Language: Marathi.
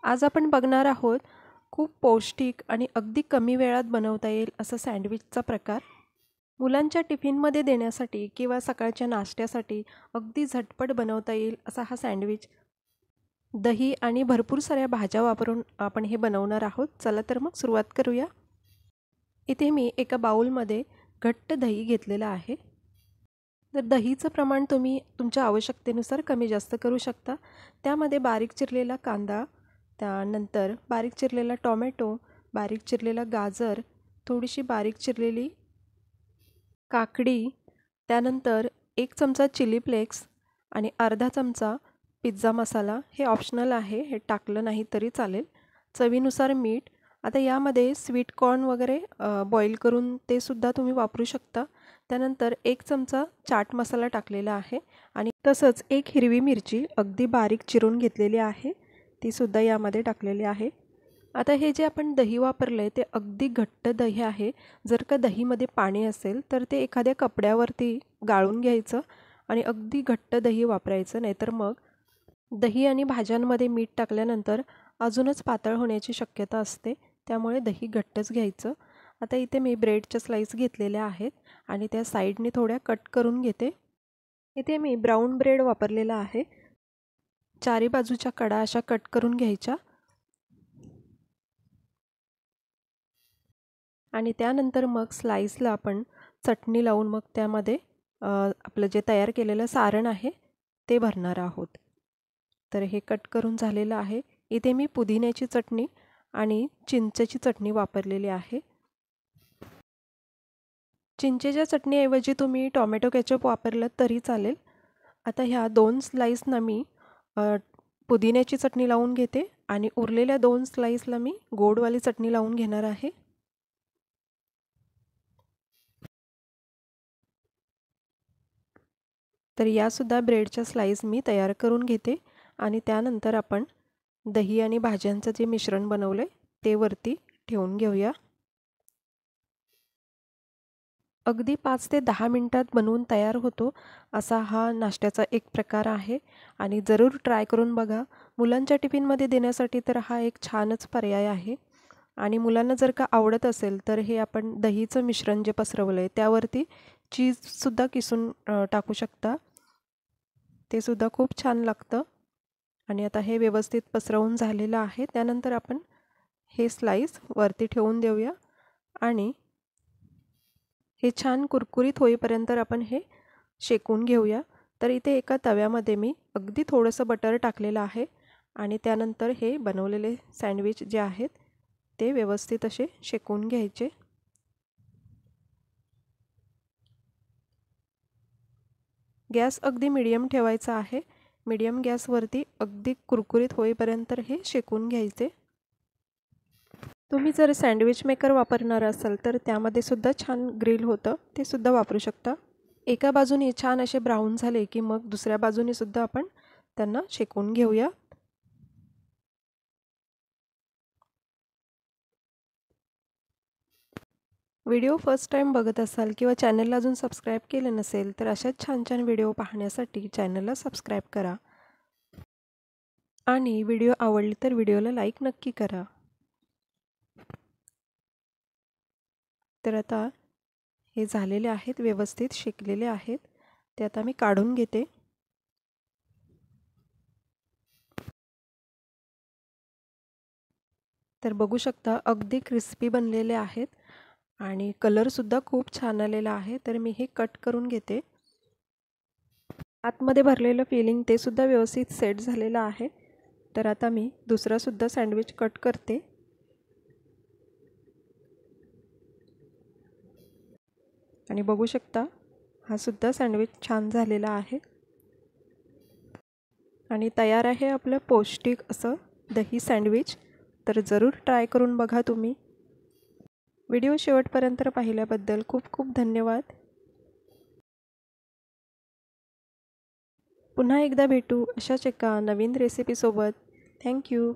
आज आपण बघणार आहोत खूप पौष्टिक आणि अगदी कमी वेळात बनवता येईल असा सँडविचचा प्रकार. मुलांच्या टिफिनमध्ये देण्यासाठी किंवा सकाळच्या नाश्त्यासाठी अगदी झटपट बनवता येईल असा हा सँडविच. दही आणि भरपूर साऱ्या भाज्या वापरून आपण हे बनवणार आहोत. चला तर मग सुरुवात करूया. इथे मी एका बाउलमध्ये घट्ट दही घेतलेलं आहे. तर दहीचं प्रमाण तुम्ही तुमच्या आवश्यकतेनुसार कमी जास्त करू शकता. त्यामध्ये बारीक चिरलेला कांदा, त्यानंतर बारीक चिरलेला टोमॅटो, बारीक चिरलेला गाजर, थोडीशी बारीक चिरलेली काकडी, त्यानंतर 1 चमचा चिली फ्लेक्स आणि अर्धा चमचा पिझ्झा मसाला. हे ऑप्शनल आहे, हे टाकलं नाही तरी चालेल. चवीनुसार मीठ. आता यामध्ये स्वीट कॉर्न वगैरे बॉईल करून ते सुद्धा तुम्ही वापरू शकता. त्यानंतर 1 चमचा चाट मसाला टाकलेला आहे आणि तसंच 1 हिरवी मिरची अगदी बारीक चिरून घेतलेली आहे, ती सुद्धा यामध्ये टाकलेली आहे. आता हे जे आपण दही वापरलं आहे ते अगदी घट्ट दही आहे. जर का दहीमध्ये पाणी असेल तर ते एखाद्या कपड्यावरती गाळून घ्यायचं आणि अगदी घट्ट दही वापरायचं. नाहीतर मग दही आणि भाज्यांमध्ये मीठ टाकल्यानंतर अजूनच पातळ होण्याची शक्यता असते. त्यामुळे दही घट्टच घ्यायचं. आता इथे मी ब्रेडच्या स्लाईस घेतलेल्या आहेत आणि त्या साईडने थोड्या कट करून घेते. इथे मी ब्राऊन ब्रेड वापरलेला आहे. चारी बाजूच्या कडा अशा कट करून घ्यायच्या आणि त्यानंतर मग स्लाईसला आपण चटणी लावून मग त्यामध्ये आपलं जे तयार केलेलं सारण आहे ते भरणार आहोत. तर हे कट करून झालेलं आहे. इथे मी पुदिन्याची चटणी आणि चिंचेची चटणी वापरलेली आहे. चिंचेच्या चटणीऐवजी तुम्ही टोमॅटो केचप वापरलं तरी चालेल. आता ह्या 2 स्लाईसना मी पुदिन्याची चटणी लावून घेते आणि उरलेल्या 2 स्लाईसला मी गोडवाली चटणी लावून घेणार आहे. तर यासुद्धा ब्रेडच्या स्लाईस मी तयार करून घेते आणि त्यानंतर आपण दही आणि भाज्यांचं जे मिश्रण बनवलं आहे ते वरती ठेवून घेऊया. अगदी 5 ते 10 मिनटात बनवून तयार होतो असा हा नाश्त्याचा एक प्रकार आहे आणि जरूर ट्राय करून बघा. मुलांच्या टिफिनमध्ये देण्यासाठी तर हा एक छानच पर्याय आहे. आणि मुलांना जर का आवडत असेल तर हे आपण दहीचं मिश्रण जे पसरवलं आहे त्यावरती चीजसुद्धा किसून टाकू शकता. ते सुद्धा खूप छान लागतं. आणि आता हे व्यवस्थित पसरवून झालेलं आहे. त्यानंतर आपण हे स्लाईस वरती ठेवून देऊया आणि हे छान कुरकुरीत होईपर्यंत आपण हे शेकून घेऊया. तर इथे एका तव्यामध्ये मी अगदी थोडंसं बटर टाकलेलं आहे आणि त्यानंतर हे बनवलेले सँडविच जे आहेत ते व्यवस्थित असे शेकून घ्यायचे. गॅस अगदी मीडियम ठेवायचा आहे. मीडियम गॅसवरती अगदी कुरकुरीत होईपर्यंत हे शेकून घ्यायचे. तुम्ही जर सँडविच मेकर वापरणार असाल तर त्यामध्ये सुद्धा छान ग्रिल होतं, ते सुद्धा वापरू शकता. एका बाजूने छान असे ब्राऊन झाले की मग दुसऱ्या बाजूने सुद्धा आपण त्यांना शेकून घेऊया. व्हिडिओ फर्स्ट टाईम बघत असाल किंवा चॅनलला अजून सबस्क्राईब केलं नसेल तर अशाच छान छान व्हिडिओ पाहण्यासाठी चॅनलला सबस्क्राईब करा आणि व्हिडिओ आवडली तर व्हिडिओला लाईक नक्की करा. तर आता हे झालेले आहेत, व्यवस्थित शेकलेले आहेत. ते आता मी काढून घेते. तर बघू शकता अगदी क्रिस्पी बनलेले आहेत आणि कलरसुद्धा खूप छान आलेला आहे. तर मी हे कट करून घेते. आतमध्ये भरलेलं फिलिंग ते सुद्धा व्यवस्थित सेट झालेलं आहे. तर आता मी दुसरासुद्धा सँडविच कट करते. आणि बघू शकता हा सुद्धा सँडविच छान झालेला आहे आणि तयार आहे आपलं पौष्टिक असं दही सँडविच. तर जरूर ट्राय करून बघा तुम्ही. व्हिडिओ शेवटपर्यंत पाहिल्याबद्दल खूप खूप धन्यवाद. पुन्हा एकदा भेटू अशाच एका नवीन रेसिपीसोबत. थँक्यू.